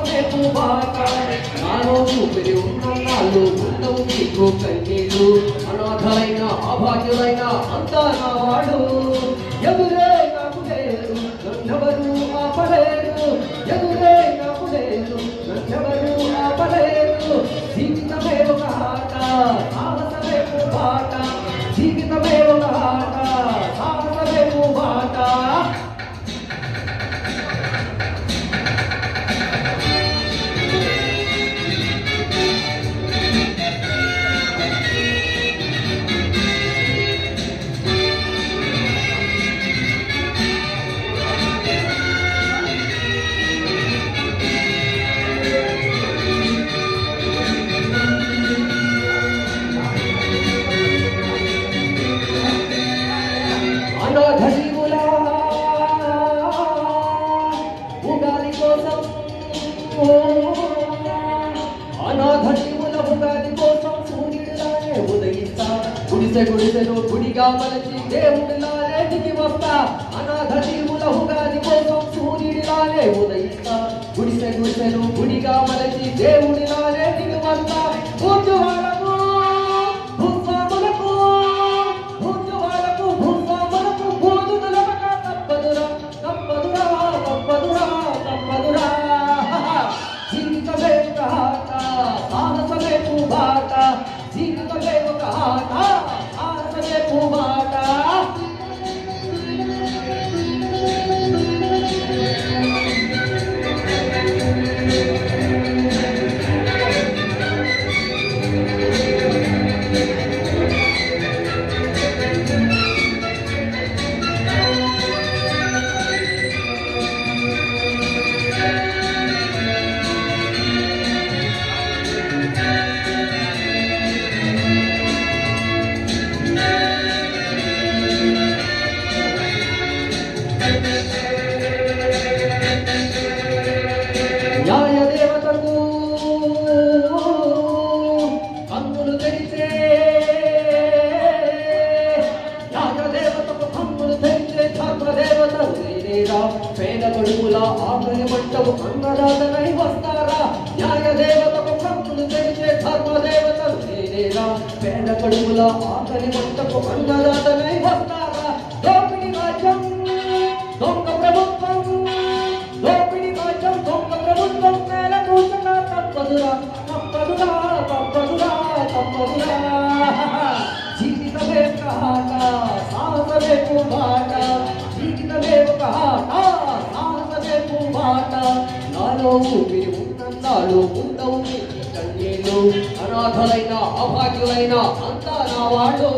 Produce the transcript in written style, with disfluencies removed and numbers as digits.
సాహసమే బాట నాలో ఊపిరి ఉన్నన్నాళ్ళు ఉండవు నీకు కన్నీళ్ళు అనాథలైన అభాగ్యులైన అంతా నా వాడు ఎదురే నాకు లేదు నన్నెవరు ఆపలేరు ఎదురే నాకు లేదు నన్నెవరు ఆపలేరు జీవితమే ఒక ఆట సాహసమే బాట జీవితమే ఒక ఆట సాహసమే బాట గుడిసెను గుడిగా మలచి దేవుడిలానే దిగి వస్తా అనాథ జీవుల ఉగాది కోసం సూర్యుడిలానే ఉదయిస్తా గుడిసెను గుడిగా మలచి దేవుడిలానే దిగి వస్తా భూజవాలకు భూస్వాములకు భూజవాలకు భూస్వాములకు భూదులక తప్పదురా తప్పదురా తప్పదురా తప్పదురా జీవితమే ఒక ఆట సాహసమే బాట జీవితమే ఒక ఆట సాహసమే బాట పేద కొడుకుల ఆకలి మంటవు అన్నదాతనై వస్తారా న్యాయ దేవతకు కన్నులు తెరిచే ధర్మదేవతలు నేనేరా పేద కొడుకుల ఆకలి మంటకు అన్నదాతనై వస్తారా దోపిడి రాజ్యం దొంగ ప్రభుత్వం దోపిడి రాజ్యం దొంగ ప్రభుత్వం నేల కూర్చున్నా తప్పదురా తప్పదురా తప్పదురా తప్పదురా జీవితమే ఆట సాహసమే బాట జీవితమే ఒక ఆట సాహసమే బాట నాలో ఊపిరి ఉన్నన్నాళ్ళు ఉండవు కన్నీళ్ళు అనాథలైన అభాగ్యులైన అంతా నా వాళ్ళు